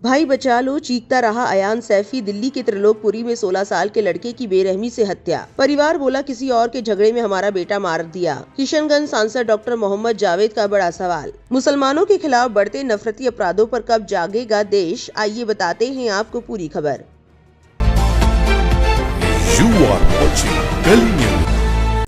भाई बचा लो, चीखता रहा अयान सैफी। दिल्ली के त्रिलोकपुरी में 16 साल के लड़के की बेरहमी से हत्या। परिवार बोला किसी और के झगड़े में हमारा बेटा मार दिया। किशनगंज सांसद डॉक्टर मोहम्मद जावेद का बड़ा सवाल। मुसलमानों के खिलाफ बढ़ते नफरती अपराधों पर कब जागेगा देश, आइए बताते हैं आपको पूरी खबर।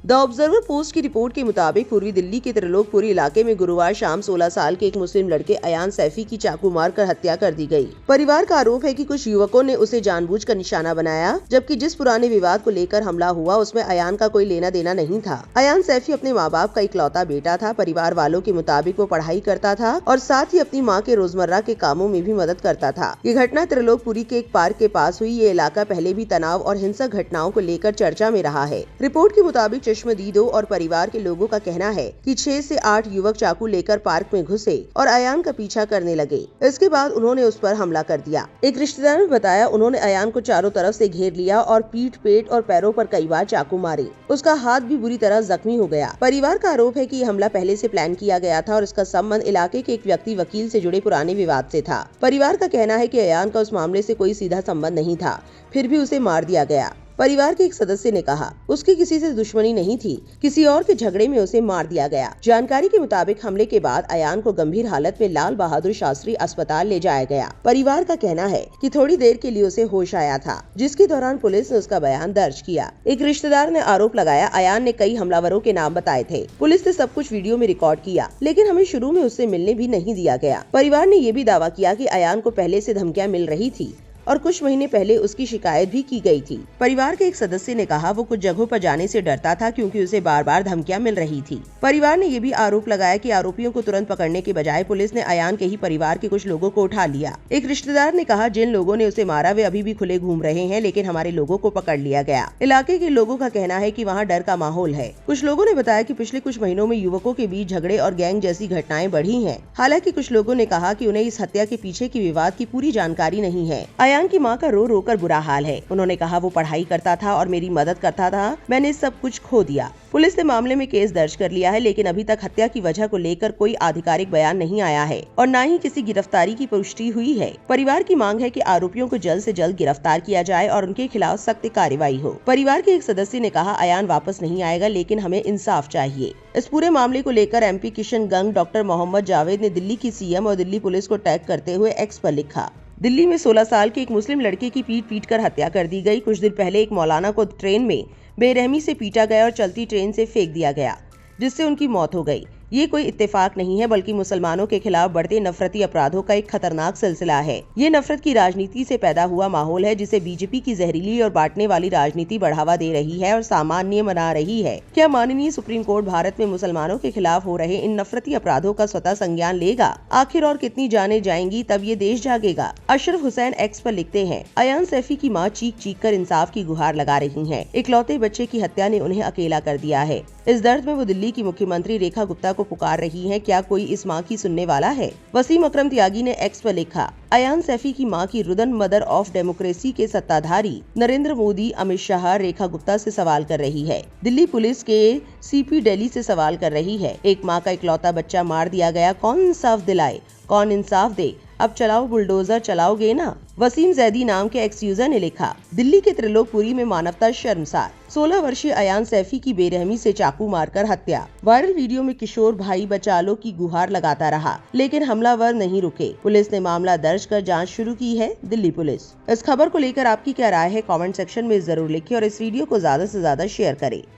द ऑब्जर्वर पोस्ट की रिपोर्ट के मुताबिक पूर्वी दिल्ली के त्रिलोकपुरी इलाके में गुरुवार शाम 16 साल के एक मुस्लिम लड़के अयान सैफी की चाकू मारकर हत्या कर दी गई। परिवार का आरोप है कि कुछ युवकों ने उसे जानबूझकर निशाना बनाया, जबकि जिस पुराने विवाद को लेकर हमला हुआ उसमें अयान का कोई लेना देना नहीं था। अयान सैफी अपने माँ बाप का इकलौता बेटा था। परिवार वालों के मुताबिक वो पढ़ाई करता था और साथ ही अपनी माँ के रोजमर्रा के कामों में भी मदद करता था। ये घटना त्रिलोकपुरी के एक पार्क के पास हुई। ये इलाका पहले भी तनाव और हिंसक घटनाओं को लेकर चर्चा में रहा है। रिपोर्ट के मुताबिक चश्मदीदों और परिवार के लोगों का कहना है कि 6 से 8 युवक चाकू लेकर पार्क में घुसे और अयान का पीछा करने लगे। इसके बाद उन्होंने उस पर हमला कर दिया। एक रिश्तेदार ने बताया उन्होंने अयान को चारों तरफ से घेर लिया और पीठ, पेट और पैरों पर कई बार चाकू मारे। उसका हाथ भी बुरी तरह जख्मी हो गया। परिवार का आरोप है कि ये हमला पहले से प्लान किया गया था और इसका संबंध इलाके के एक व्यक्ति वकील से जुड़े पुराने विवाद से था। परिवार का कहना है कि अयान का उस मामले से कोई सीधा संबंध नहीं था, फिर भी उसे मार दिया गया। परिवार के एक सदस्य ने कहा उसकी किसी से दुश्मनी नहीं थी, किसी और के झगड़े में उसे मार दिया गया। जानकारी के मुताबिक हमले के बाद अयान को गंभीर हालत में लाल बहादुर शास्त्री अस्पताल ले जाया गया। परिवार का कहना है कि थोड़ी देर के लिए उसे होश आया था, जिसके दौरान पुलिस ने उसका बयान दर्ज किया। एक रिश्तेदार ने आरोप लगाया अयान ने कई हमलावरों के नाम बताए थे। पुलिस ने सब कुछ वीडियो में रिकॉर्ड किया, लेकिन हमें शुरू में उससे मिलने भी नहीं दिया गया। परिवार ने ये भी दावा किया कि अयान को पहले से धमकियां मिल रही थी और कुछ महीने पहले उसकी शिकायत भी की गई थी। परिवार के एक सदस्य ने कहा वो कुछ जगहों पर जाने से डरता था क्योंकि उसे बार बार धमकियां मिल रही थी। परिवार ने ये भी आरोप लगाया कि आरोपियों को तुरंत पकड़ने के बजाय पुलिस ने अयान के ही परिवार के कुछ लोगों को उठा लिया। एक रिश्तेदार ने कहा जिन लोगों ने उसे मारा वे अभी भी खुले घूम रहे हैं, लेकिन हमारे लोगों को पकड़ लिया गया। इलाके के लोगों का कहना है कि वहाँ डर का माहौल है। कुछ लोगों ने बताया कि पिछले कुछ महीनों में युवकों के बीच झगड़े और गैंग जैसी घटनाएं बढ़ी हैं। हालांकि कुछ लोगों ने कहा कि उन्हें इस हत्या के पीछे की विवाद की पूरी जानकारी नहीं है। अयान की मां का रोकर बुरा हाल है। उन्होंने कहा वो पढ़ाई करता था और मेरी मदद करता था, मैंने सब कुछ खो दिया। पुलिस ने मामले में केस दर्ज कर लिया है, लेकिन अभी तक हत्या की वजह को लेकर कोई आधिकारिक बयान नहीं आया है और न ही किसी गिरफ्तारी की पुष्टि हुई है। परिवार की मांग है कि आरोपियों को जल्द से जल्द गिरफ्तार किया जाए और उनके खिलाफ सख्त कार्रवाई हो। परिवार के एक सदस्य ने कहा अयान वापस नहीं आएगा, लेकिन हमें इंसाफ चाहिए। इस पूरे मामले को लेकर एमपी किशनगंज डॉक्टर मोहम्मद जावेद ने दिल्ली की सीएम और दिल्ली पुलिस को टैग करते हुए एक्स पर लिखा। दिल्ली में 16 साल के एक मुस्लिम लड़के की पीट कर हत्या कर दी गई। कुछ दिन पहले एक मौलाना को ट्रेन में बेरहमी से पीटा गया और चलती ट्रेन से फेंक दिया गया, जिससे उनकी मौत हो गई। ये कोई इत्तेफाक नहीं है, बल्कि मुसलमानों के खिलाफ बढ़ते नफरती अपराधों का एक खतरनाक सिलसिला है। ये नफरत की राजनीति से पैदा हुआ माहौल है, जिसे बीजेपी की जहरीली और बांटने वाली राजनीति बढ़ावा दे रही है और सामान्य बना रही है। क्या माननीय सुप्रीम कोर्ट भारत में मुसलमानों के खिलाफ हो रहे इन नफरती अपराधों का स्वतः संज्ञान लेगा? आखिर और कितनी जाने जाएंगी, तब ये देश जागेगा। अशरफ हुसैन एक्स पर लिखते हैं अयान सैफी की माँ चीख कर इंसाफ की गुहार लगा रही है। इकलौते बच्चे की हत्या ने उन्हें अकेला कर दिया है। इस दर्द में वो दिल्ली की मुख्यमंत्री रेखा गुप्ता को पुकार रही है। क्या कोई इस माँ की सुनने वाला है? वसीम अकरम त्यागी ने एक्स पर लिखा अयान सैफी की मां की रुदन मदर ऑफ डेमोक्रेसी के सत्ताधारी नरेंद्र मोदी, अमित शाह रेखा गुप्ता से सवाल कर रही है। दिल्ली पुलिस के सीपी दिल्ली से सवाल कर रही है। एक मां का इकलौता बच्चा मार दिया गया, कौन इंसाफ दिलाए, कौन इंसाफ दे? अब चलाओ बुलडोजर, चलाओगे ना? वसीम जैदी नाम के एक्स यूजर ने लिखा दिल्ली के त्रिलोकपुरी में मानवता शर्मसार। 16 वर्षीय अयान सैफी की बेरहमी से चाकू मारकर हत्या। वायरल वीडियो में किशोर भाई बचा लो की गुहार लगाता रहा, लेकिन हमलावर नहीं रुके। पुलिस ने मामला दर्ज कर जांच शुरू की है। दिल्ली पुलिस। इस खबर को लेकर आपकी क्या राय है? कमेंट सेक्शन में जरूर लिखें और इस वीडियो को ज्यादा से ज्यादा शेयर करें।